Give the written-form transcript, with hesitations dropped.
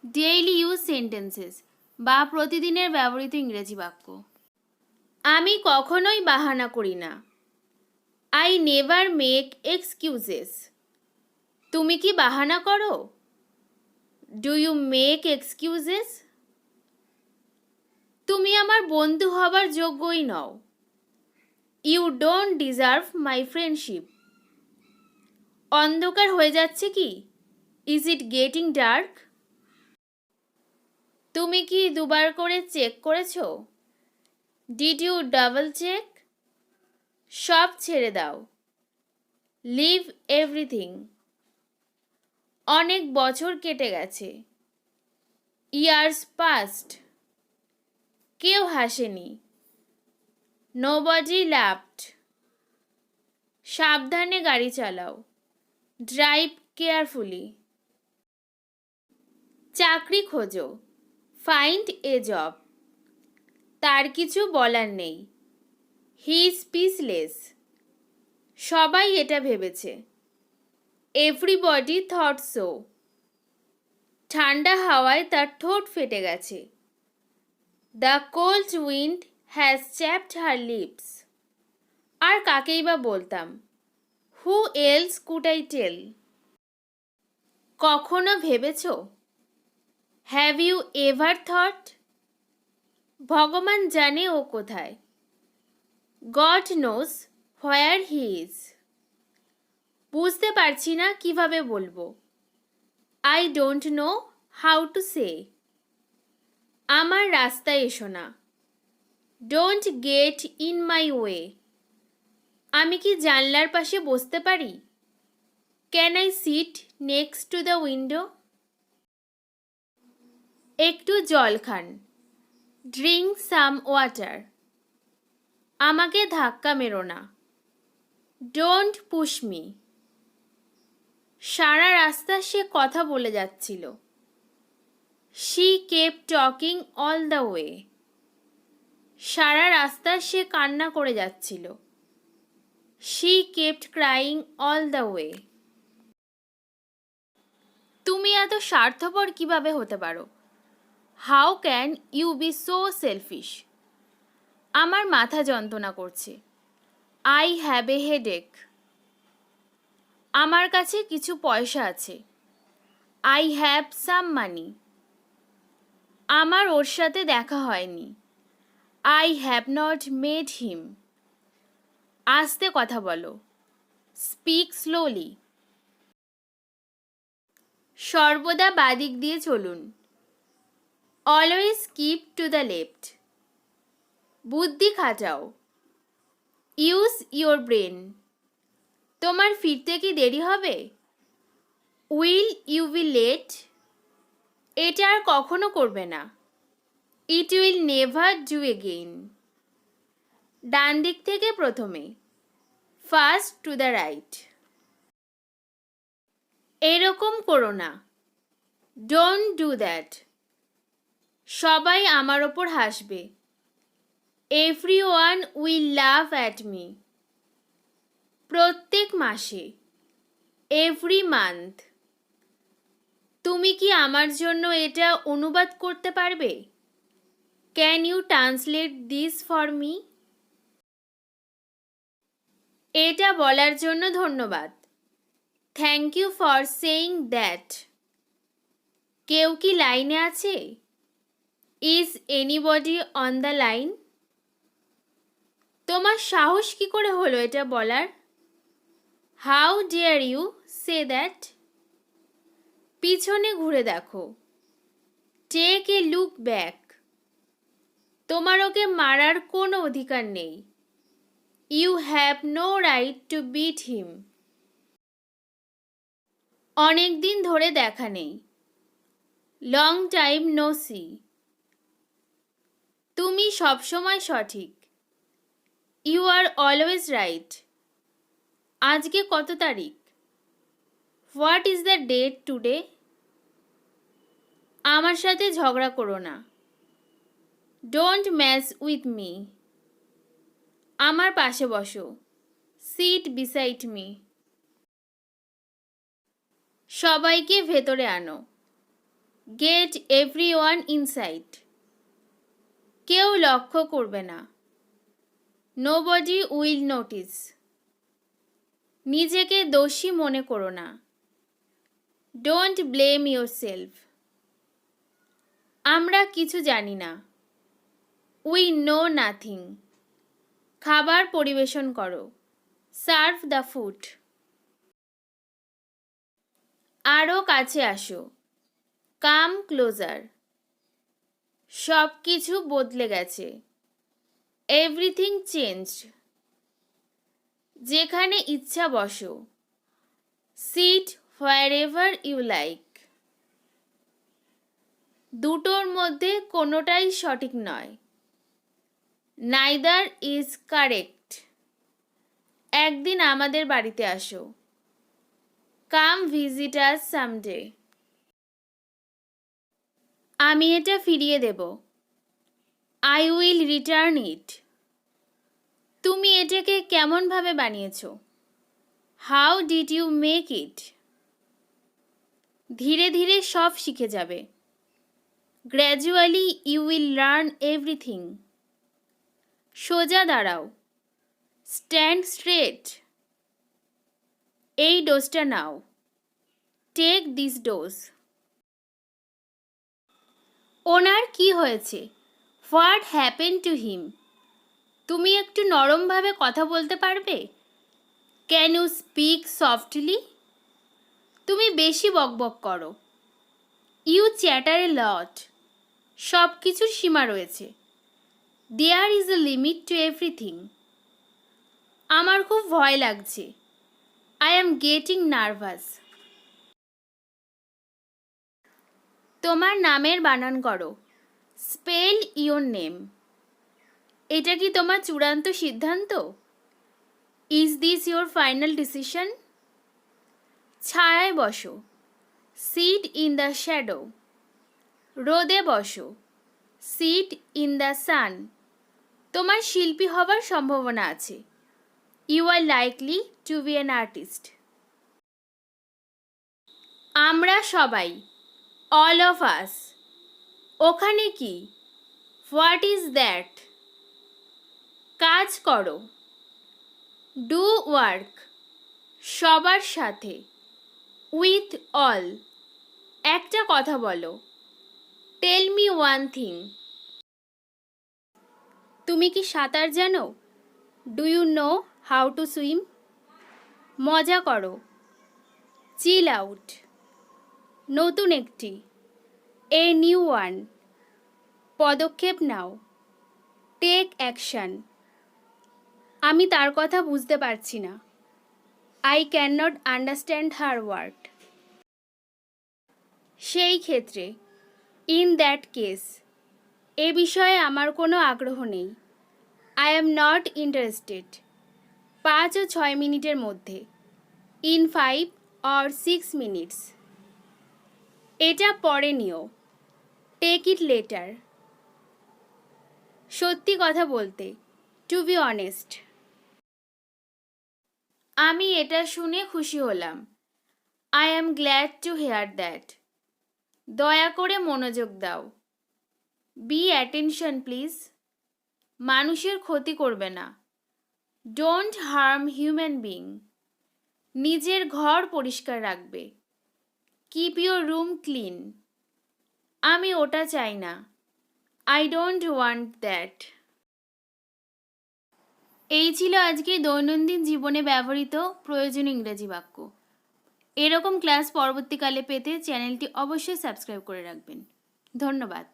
Daily use sentences বা প্রতিদিনের ব্যবহৃত ইংরেজি বাক্য। আমি কখনোই বাহানা করি না। I never make excuses. তুমি কি বাহানা করো? Do you make excuses? তুমি আমার বন্ধু হবার যোগ্যই নও। You don't deserve my friendship. অন্ধকার হয়ে যাচ্ছে কি? Is it getting dark? তুমি কি দুবার করে চেক করেছো? Did you double check? সব ছেড়ে দাও। Leave everything. অনেক বছর কেটে গেছে। Years past. কেউ হাসেনি। Nobody laughed. সাবধানে গাড়ি চালাও। Drive carefully. চাকরি খোঁজো। Find a job. তার কিছু বলার নেই। He is speechless. সবাই এটা ভেবেছে। Everybody thought so. ঠান্ডা হাওয়ায় তার ঠোঁট ফেটে গেছে। The cold wind has chapped her lips. আর কাকেই বা বলতাম? Who else could I tell? কখনো ভেবেছ? Have you ever thought? ভগবান জানে ও কোথায়। God knows where he is. বুঝতে পারছি না কিভাবে বলবো। I don't know how to say. আমার রাস্তায় এসো না। Don't get in my way. আমি কি জানলার পাশে বসতে পারি? Can I sit next to the window? একটু জল খান। Drink some water. আমাকে ধাক্কা মেরো না। Don't push me. সারা রাস্তা সে কথা বলে যাচ্ছিল। She kept talking all the way. সারা রাস্তা সে কান্না করে যাচ্ছিল। She kept crying all the way. তুমি এত স্বার্থপর কিভাবে হতে পারো? How can you be so selfish? আমার মাথা যন্ত্রণা করছে। I have a headache. আমার কাছে কিছু পয়সা আছে। I have some money. আমার ওর সাথে দেখা হয়নি। I have not met him. আস্তে কথা বলো। Speak slowly. সর্বদা বাদিক দিয়ে চলুন। Always keep to the left. বুদ্ধি খাটাও। Use your brain. তোমার ফিরতে কি দেরি হবে? Will you be late? এটা আর কখনো করবে না। It will never do again. ডান দিক থেকে প্রথমে। First to the right. এরকম করো না। Don't do that. সবাই আমার ওপর হাসবে। Everyone will laugh at me. প্রত্যেক মাসে। Every month. তুমি কি আমার জন্য এটা অনুবাদ করতে পারবে? Can you translate this for me? এটা বলার জন্য ধন্যবাদ। Thank you for saying that. কেউ কি লাইনে আছে? Is anybody on the line? তোমার সাহস কি করে হলো এটা বলার? How dare you say that? পিছনে ঘুরে দেখো। Take a look back. তোমার ওকে মারার কোনো অধিকার নেই। You have no right to beat him. অনেক দিন ধরে দেখা নেই। Long time no see. তুমি সবসময় সঠিক। You are always right. আজকে কত তারিখ? What is the date today? আমার সাথে ঝগড়া করো না। Don't match with me. আমার পাশে বসো। Seat beside me. সবাইকে ভেতরে আনো। গেট এভরিওয়ান ইনসাইড, কেউ লক্ষ্য করবে না। নোবডি উইল নোটিস, নিজেকে দোষী মনে করো না। ডোন্ট ব্লেম ইয়োরসেলফ, আমরা কিছু জানি না। উই নো নাথিং, খাবার পরিবেশন করো। সার্ভ দ্য ফুড, আরও কাছে আসো। কাম ক্লোজার, সব কিছু বদলে গেছে। এভরিথিং চেঞ্জড, যেখানে ইচ্ছা বসো। Sit wherever you like, দুটোর মধ্যে কোনোটাই সঠিক নয়। নাইদার ইজ কারেক্ট, একদিন আমাদের বাড়িতে আসো। কাম ভিজিট আস সামডে, আমি এটা ফিরিয়ে দেব। আই উইল রিটার্ন ইট, তুমি এটাকে কেমনভাবে বানিয়েছ? How did you make it, ধীরে ধীরে সব শিখে যাবে। Gradually you will learn everything, সোজা দাঁড়াও। স্ট্যান্ড স্ট্রেট, এই ডোজটা নাও। টেক দিস ডোজ, ওনার কি হয়েছে? হোয়াট হ্যাপেন টু হিম, তুমি একটু নরমভাবে কথা বলতে পারবে? ক্যান ইউ স্পিক সফটলি, তুমি বেশি বকবক করো। ইউ চ্যাটার এ লট, সব কিছুর সীমা রয়েছে। There is a limit to everything, আমার খুব ভয় লাগছে। আই অ্যাম গেটিং নার্ভাস, তোমার নামের বানান করো। স্পেল ইয়োর নেম, এটা কি তোমার চূড়ান্ত সিদ্ধান্ত? Is this your final decision? ছায়ায় বসো। সিট ইন দ্য শ্যাডো, রোদে বসো। সিট ইন দ্য সান, তোমার শিল্পী হবার সম্ভাবনা আছে। You are likely to be an artist, আমরা সবাই। অল অফ আস, ওখানে কি? হোয়াট ইজ দ্যাট, কাজ করো। ডু ওয়ার্ক, সবার সাথে। উইথ অল, একটা কথা বলো। টেল মি ওয়ান থিং, তুমি কি সাঁতার জানো? Do you know how to swim, মজা করো। চিল আউট, নতুন একটি। এ নিউ ওয়ান, পদক্ষেপ নাও। টেক অ্যাকশন, আমি তার কথা বুঝতে পারছি না। I can not understand her word, সেই ক্ষেত্রে। ইন দ্যাট কেস, এ বিষয়ে আমার কোনো আগ্রহ নেই। আই অ্যাম নট ইন্টারেস্টেড, 5 ও 6 মিনিটের মধ্যে। ইন 5 or 6 minutes, এটা পরে নিও। টেক ইট লেটার, সত্যি কথা বলতে। টু বি অনেস্ট, আমি এটা শুনে খুশি হলাম। I am glad to hear that, দয়া করে মনোযোগ দাও। বি অ্যাটেনশন প্লিজ, মানুষের ক্ষতি করবে না। ডোন্ট হার্ম হিউম্যান বিং, নিজের ঘর পরিষ্কার রাখবে। কিপ ইউর রুম ক্লিন, আমি ওটা চাই না। I don't want that. এই ছিল আজকে দৈনন্দিন জীবনে ব্যবহৃত প্রয়োজনীয় ইংরেজি বাক্য। এরকম ক্লাস পরবর্তীকালে পেতে চ্যানেলটি অবশ্যই সাবস্ক্রাইব করে রাখবেন। ধন্যবাদ।